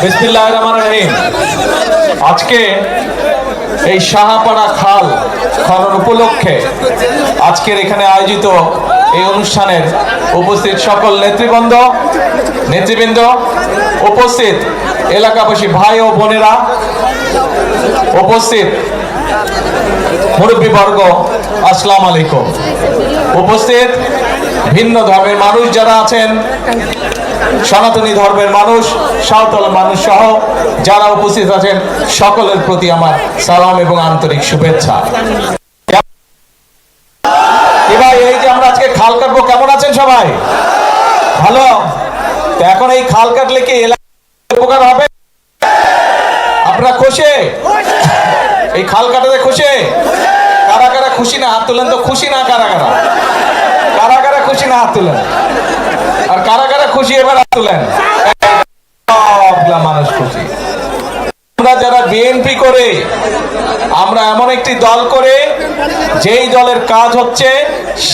বিসমিল্লাহির রহমানির রহিম। আজকে এই শাহপাড়া খাল খনন উপলক্ষে আজকের এখানে আয়োজিত এই অনুষ্ঠানের উপস্থিত সকল নেতৃবৃন্দ, উপস্থিত এলাকাবাসী ভাই ও বোনেরা, উপস্থিত মুরব্বীবর্গ, আসসালামু আলাইকুম। উপস্থিত ভিন্ন ধর্মের মানুষ যারা আছেন, সনাতনী ধর্মের মানুষ, সাঁওতাল মানুষ সহ যারা উপস্থিত আছেন, সকলের প্রতি আমার সালাম এবং আন্তরিক শুভেচ্ছা। ভাই, এই যে আমরা আজকে খাল কাটবো, কেমন আছেন সবাই? ভালো? তো এখন এই খাল কাটলে কি এলাকার উপকার হবে? আপনারা খুশি? এই খাল কাটাতে খুশি? কারা কারা খুশি না হাত তুলেন তো। খুশি না কারা কারা? কারা কারা খুশি না হাত তুলেন। আর কারা কারা খুশি এবার হাত তুলেন। মানুষ খুশি। আমরা যারা বিএনপি করে, আমরা এমন একটি দল করে যেই দলের কাজ হচ্ছে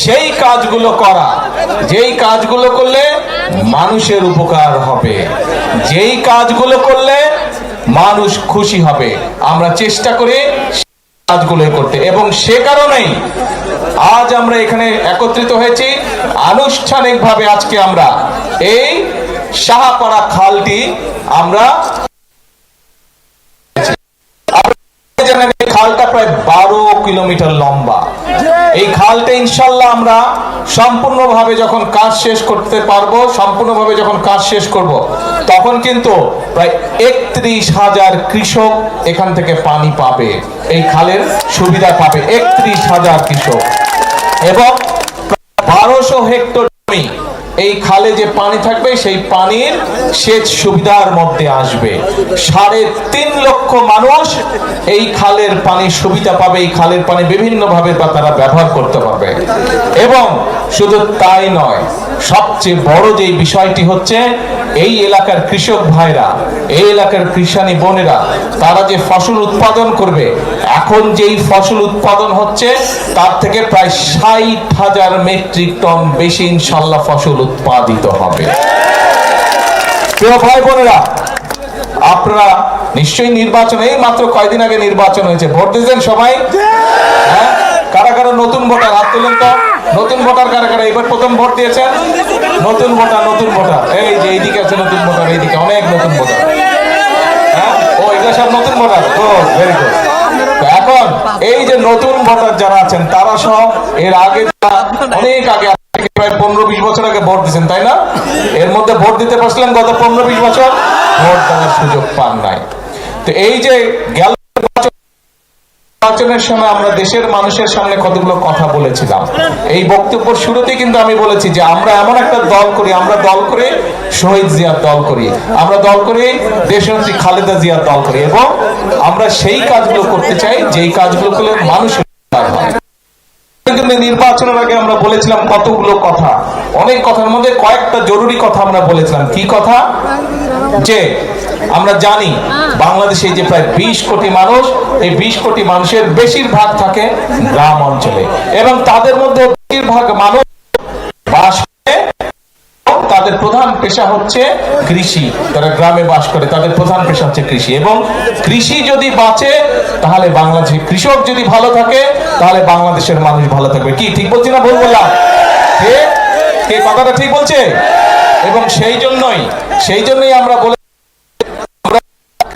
সেই কাজগুলো করা, যেই কাজগুলো করলে মানুষের উপকার হবে, যেই কাজগুলো করলে মানুষ খুশি হবে, আমরা চেষ্টা করি কাজগুলো করতে। এবং সে কারণেই আজ আমরা এখানে একত্রিত হয়েছি। আনুষ্ঠানিকভাবে আজকে আমরা এই শাহপাড়া খালটি আমরা খালটা প্রায় 12 কিলোমিটার লম্বা। এই খালটা ইনশাল্লাহ আমরা সম্পূর্ণভাবে যখন কাজ শেষ করতে পারবো, সম্পূর্ণভাবে যখন কাজ শেষ করব, তখন কিন্তু প্রায় 31,000 কৃষক এখান থেকে পানি পাবে, এই খালের সুবিধা পাবে 31,000 কৃষক। এবং 1200 হেক্টর জমি এই খালে যে পানি থাকবে সেই পানির সেচ সুবিধার মধ্যে আসবে। 3.5 লক্ষ মানুষ এই খালের পানির সুবিধা পাবে। এই খালের পানি বিভিন্ন ভাবে তারা ব্যবহার করতে পারবে। এবং শুধু তাই নয়, সবচেয়ে বড় যে বিষয়টি হচ্ছে এই এলাকার কৃষক ভাইরা, এই এলাকার কৃষানী বোনেরা, তারা যে ফসল উৎপাদন করবে, এখন যেই ফসল উৎপাদন হচ্ছে তার থেকে প্রায় 60,000 মেট্রিক টন বেশি ইনশাল্লাহ ফসল উৎপাদিত হবে। প্রিয় ভাই বোনেরা, আপনারা নিশ্চয়ই নির্বাচন, এই মাত্র কয়েকদিন আগে নির্বাচন হয়েছে, ভোট দিয়েছেন সবাই? হ্যাঁ? কারা কারা নতুন ভোটার হাত তুলেন তো। নতুন ভোটার কারা কারা এবার প্রথম ভোট দিয়েছেন? নতুন ভোটার এই যে এইদিকে আছে নতুন ভোটার, এইদিকে অনেক নতুন ভোটার। হ্যাঁ, ও এগুলো সব নতুন ভোটার। Good, very good. এখন এই যে নতুন ভোটার যারা আছেন, তারা সব এর আগে অনেক আগে প্রায় 15-20 বছর আগে ভোট দিচ্ছেন, তাই না? এর মধ্যে ভোট দিতে পারছিলেন গত 15-20 বছর? ভোট দেওয়ার সুযোগ পান নাই। তো এই যে গেল নির্বাচনের সময় আমরা দেশের মানুষের সামনে কতগুলো কথা বলেছিলাম। এই বক্তব্য শুরুতে কিন্তু আমি বলেছি যে আমরা এমন একটা দল করি, আমরা দল করে শহীদ জিয়ার দল করি, আমরা দল করে দেশনেত্রী খালেদা জিয়ার দল করি, এবং আমরা সেই কাজগুলো করতে চাই যেই কাজগুলো করলে মানুষের উপকার হয়। নির্বাচনের আগে আমরা বলেছিলাম কতগুলো কথা, অনেক কথার মধ্যে কয়েকটা জরুরি কথা আমরা বলেছিলাম। কি কথা? যে আমরা জানি বাংলাদেশে যে প্রায় 20 কোটি মানুষ, এই 20 কোটি মানুষের বেশিরভাগ থাকে গ্রাম অঞ্চলে, এবং তাদের মধ্যে বেশিরভাগ মানুষ বাস করে, তাদের প্রধান পেশা হচ্ছে কৃষি। তারা গ্রামে বাস করে, তাদের প্রধান পেশা হচ্ছে কৃষি। এবং কৃষি যদি বাঁচে তাহলে বাংলাদেশে, কৃষক যদি ভালো থাকে তাহলে বাংলাদেশের মানুষ ভালো থাকবে। কি ঠিক বলছি না ভুল বললাম? কে কথাটা ঠিক বলছে? এবং সেই জন্যই আমরা বলে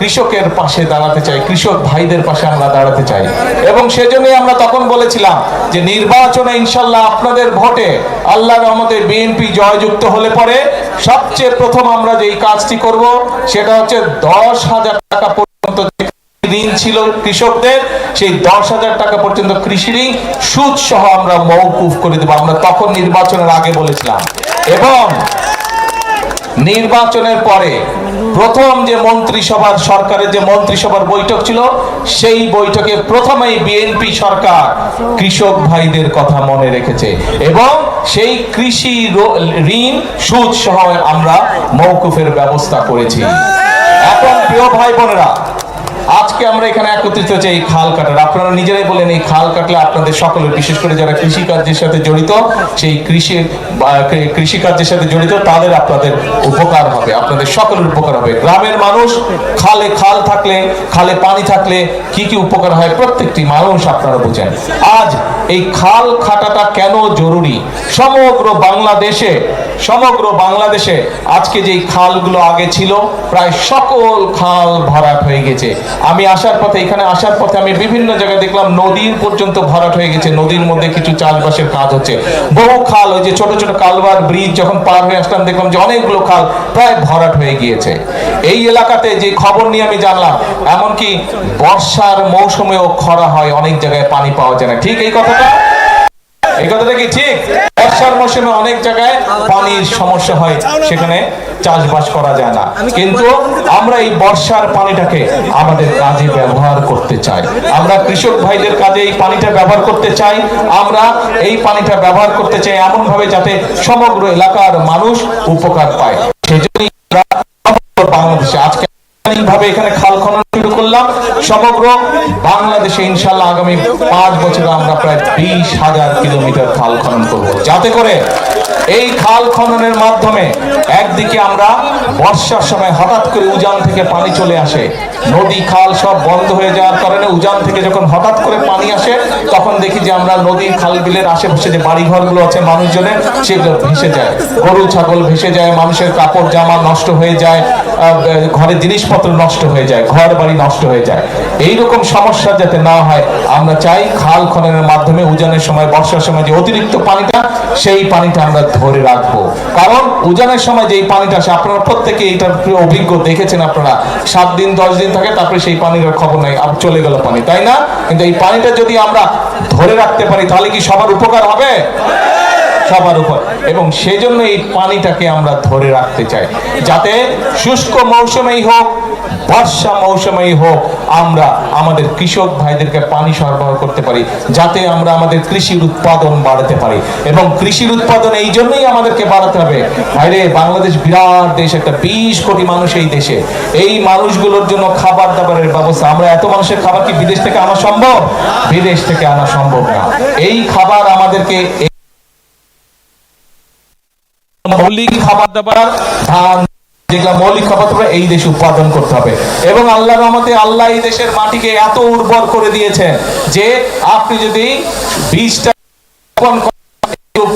কৃষকের পাশে দাঁড়াতে চাই, কৃষক ভাইদের পাশে আমরা দাঁড়াতে চাই। এবং সেজন্যই আমরা তখন বলেছিলাম যে নির্বাচনে ইনশাল্লাহ আপনাদের ভোটে আল্লাহর রহমতে বিএনপি জয়যুক্ত হলে পরে সবচেয়ে প্রথম আমরা যেই কাজটি করব সেটা হচ্ছে 10,000 টাকা পর্যন্ত ঋণ ছিল কৃষকদের, সেই 10,000 টাকা পর্যন্ত কৃষি ঋণ সুদ সহ আমরা মওকুফ করে দেব। আমরা তখন নির্বাচনের আগে বলেছিলাম। এবং নির্বাচনের পরে প্রথম যে মন্ত্রিসভার, সরকারের যে মন্ত্রিসভার বৈঠক ছিল, সেই বৈঠকে প্রথমেই বিএনপি সরকার কৃষক ভাইদের কথা মনে রেখেছে, এবং সেই কৃষি ঋণ সুদ সহ আমরা মওকুফের ব্যবস্থা করেছি। এখন প্রিয় ভাই বোনেরা, আজকে আমরা এখানে একত্রিত হয়েছি এই খাল কাটার। আপনারা নিজেরাই বলেন এই খাল কাটলে আপনাদের সকলের, বিশেষ করে যারা কৃষিকার্যের সাথে জড়িত, সেই কৃষিকার্যের সাথে জড়িত তাদের আপনাদের উপকার হবে, আপনাদের সকলের উপকার হবে। গ্রামের মানুষ খাল থাকলে, খালে পানি থাকলে কি কি উপকার হয় প্রত্যেকটি মানুষ আপনারা বুঝেন। আজ এই খাল কাটাটা কেন জরুরি? সমগ্র বাংলাদেশে আজকে যে খালগুলো আগে ছিল প্রায় সকল খাল ভরাট হয়ে গেছে। আমি এখানে আসার পথে আমি বিভিন্ন জায়গায় দেখলাম নদীর পর্যন্ত ভরাট হয়ে গেছে। নদীর মধ্যে কিছু চাষবাসের কাজ হচ্ছে। বহু খাল, ওই যে ছোট ছোট কালভার ব্রিজ যখন পার হয়ে আসলাম দেখলাম যে অনেকগুলো খাল প্রায় ভরাট হয়ে গিয়েছে। এই এলাকাতে যে খবর নিয়ে আমি জানলাম, এমনকি বর্ষার মৌসুমেও খরা হয়, অনেক জায়গায় পানি পাওয়া যায় না। ঠিক এই কথাটা কি ঠিক? বর্ষার মৌসুমে অনেক জায়গায় পানির সমস্যা হয়, সেখানে চাষবাস করা যায় না। কিন্তু আমরা এই বর্ষার পানিটাকে আমাদের কাজে ব্যবহার করতে চাই। আমরা কৃষক ভাইদের কাজে এই পানিটা ব্যবহার করতে চাই। আমরা এই পানিটা ব্যবহার করতে চাই এমন ভাবে যাতে সমগ্র এলাকার মানুষ উপকার পায়। সেজন্যই বাংলাদেশে আজকে ভাবে এখানে খাল খনন শুরু করলাম। সমগ্র বাংলাদেশে ইনশাআল্লাহ আগামী 5 বছরে আমরা প্রায় 20,000 কিলোমিটার খাল খনন করব, যাতে করে এই খাল খননের মাধ্যমে একদিকে আমরা বর্ষার সময় হঠাৎ করে উজান থেকে পানি চলে আসে, নদী খাল সব বন্ধ হয়ে যাওয়ার কারণে উজান থেকে যখন হঠাৎ করে পানি আসে তখন দেখি যে আমরা নদীর খাল বিলের আশেপাশে যে বাড়ি ঘরগুলো আছে মানুষজনের, সেগুলো ভেসে যায়, গরু ছাগল ভেসে যায়, মানুষের কাপড় জামা নষ্ট হয়ে যায়, ঘরের জিনিসপত্র নষ্ট হয়ে যায়, ঘর বাড়ি নষ্ট হয়ে যায়। এইরকম সমস্যা যাতে না হয় আমরা চাই খাল খননের মাধ্যমে উজানের সময়, বর্ষার সময় যে অতিরিক্ত পানিটা, সেই পানিটা আমরা ধরে রাখবো। কারণ উজানের সময় যেই পানিটা আসে, আপনারা প্রত্যেকে এইটার অভিজ্ঞ, দেখেছেন আপনারা, 7 দিন 10 দিন থাকে, তারপরে সেই পানির খবর নাই, আর চলে গেল পানি, তাই না? কিন্তু এই পানিটা যদি আমরা ধরে রাখতে পারি তাহলে কি সবার উপকার হবে? সবার উপর। এবং সেজন্য এই পানিটাকে আমরা ধরে রাখতে চাই, যাতে শুষ্ক মৌসুমেই হোক, বর্ষা মৌসুমেই হোক, আমরা আমাদের কৃষক ভাইদেরকে পানি সরবরাহ করতে পারি, যাতে আমরা আমাদের কৃষির উৎপাদন বাড়াতে পারি। এবং কৃষির উৎপাদন এই জন্যই আমাদেরকে বাড়াতে হবে। বাইরে বাংলাদেশ বিরাট দেশ, একটা 20 কোটি মানুষ এই দেশে। এই মানুষগুলোর জন্য খাবার দাবারের ব্যবস্থা, আমরা এত মানুষের খাবার কি বিদেশ থেকে আনা সম্ভব? বিদেশ থেকে আনা সম্ভব না। এই খাবার আমাদেরকে মৌলিক খাবার দাবার, ধান, যেগুলা মৌলিক খাবার দাবার এই দেশে উৎপাদন করতে হবে। এবং আল্লাহর রহমতে আল্লাহ এই দেশের মাটিকে এত উর্বর করে দিয়েছেন যে আপনি যদি বীজটা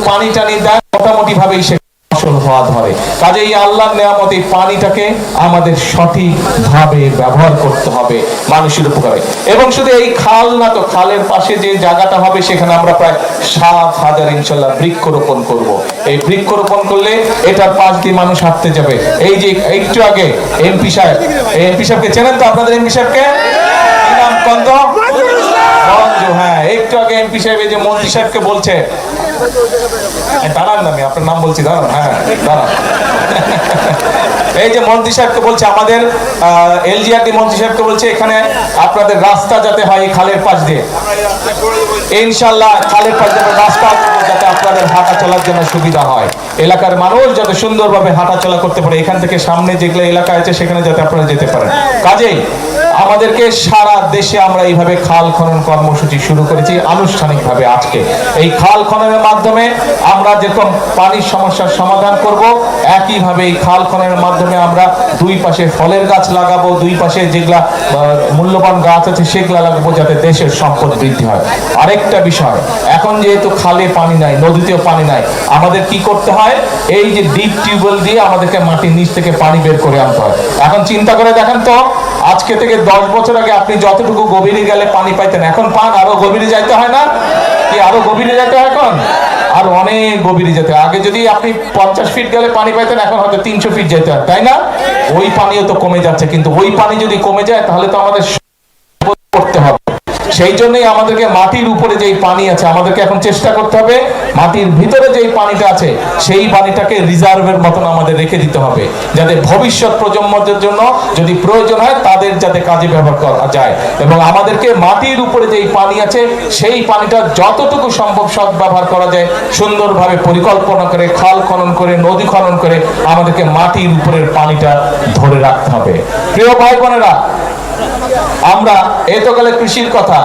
পানি টানি দেন, মোটামুটি ভাবেই সে ফসল হওয়া ধরে। কাজেই আল্লাহর নেয়ামত এই পানিটাকে আমাদের সঠিকভাবে ব্যবহার করতে হবে মানুষের উপকারে। এবং শুধু এই খাল না, তো খালের পাশে যে জায়গাটা হবে সেখানে আমরা প্রায় 7,000 ইনশাল্লাহ বৃক্ষরোপণ করব। এই বৃক্ষরোপণ করলে এটার পাশ দিয়ে মানুষ হাঁটতে যাবে। এই যে একটু আগে এমপি সাহেবকে চেনেন তো? আপনাদের এমপি সাহেবকে নাম কন্দ মঞ্জু, হ্যাঁ, একটু আগে এমপি সাহেব এই যে মন্ত্রী সাহেবকে বলছে, দাঁড়ান না, আমি আপনার নাম বলছি, দাঁড়ান, হ্যাঁ দাঁড়ান। এই যে মন্ত্রী সাহেবকে বলছে, আমাদের এলজিআরডি মন্ত্রী সাহেবকে বলছে এখানে আপনাদের রাস্তা যাতে হয় খালের পাশ দিয়ে, ইনশাল্লাহ খালের পাশ দিয়ে রাস্তা যাতে আপনাদের হাঁটা চলার জন্য সুবিধা হয়, এলাকার মানুষ যাতে সুন্দরভাবে হাঁটা চলা করতে পারে, এখান থেকে সামনে যেগুলো এলাকা আছে সেখানে যাতে আপনারা যেতে পারেন। কাজেই আমাদেরকে সারা দেশে আমরা এইভাবে খাল খনন কর্মসূচি শুরু করেছি আনুষ্ঠানিকভাবে। আজকে এই খাল খননের মাধ্যমে আমরা যেরকম পানির সমস্যার সমাধান করব, একইভাবে এই খাল খননের মাধ্যমে আমরা দুই পাশে ফলের গাছ লাগাবো, দুই পাশে যেগুলা মূল্যবান গাছ আছে সেগুলা লাগাবো, যাতে দেশের সম্পদ বৃদ্ধি হয়। আরেকটা বিষয়, এখন যেহেতু খালে পানি নাই, নদীতেও পানি নাই, আমাদের কি করতে হয়? এই যে ডিপ টিউবওয়েল দিয়ে আমাদেরকে মাটির নিচ থেকে পানি বের করে আনতে হয়। এখন চিন্তা করে দেখেন তো, আজকে থেকে 10 বছর আগে আপনি যতটুকু গভীরে গেলে পানি পাইতেন, এখন পান আরো গভীরে যাইতে হয় না? কি আরো গভীরে যেতে হয়? এখন আর অনেক গভীরে যেতে হয়। আগে যদি আপনি 50 ফিট গেলে পানি পাইতেন, এখন হয়তো 300 ফিট যেতে হয়, তাই না? ওই পানিও তো কমে যাচ্ছে, কিন্তু ওই পানি যদি কমে যায় তাহলে তো আমাদের করতে হবে। সেই জন্যই আমাদেরকে মাটির উপরে যেই পানি আছে, আমাদেরকে এখন চেষ্টা করতে হবে মাটির ভিতরে যেই পানিটা আছে সেই পানিটাকে রিজার্ভের মতন আমাদের রেখে দিতে হবে, যাতে ভবিষ্যৎ প্রজন্মদের জন্য যদি প্রয়োজন হয় তাদের যাতে কাজে ব্যবহার করা যায়। এবং আমাদেরকে মাটির উপরে যেই পানি আছে সেই পানিটা যতটুকু সম্ভব সৎ ব্যবহার করা যায় সুন্দরভাবে পরিকল্পনা করে, খাল খনন করে, নদী খনন করে আমাদেরকে মাটির উপরের পানিটা ধরে রাখতে হবে। প্রিয় ভাই বোনেরা, আমরা এতকালে কৃষির কথা,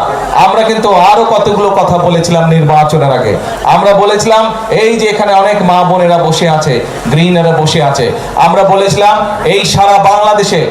আমরা কিন্তু আরো কতগুলো কথা বলেছিলাম নির্বাচনের আগে। আমরা বলেছিলাম এই যে এখানে অনেক মা বোনেরা বসে আছে, গৃহিণীরা বসে আছে, আমরা বলেছিলাম এই সারা বাংলাদেশে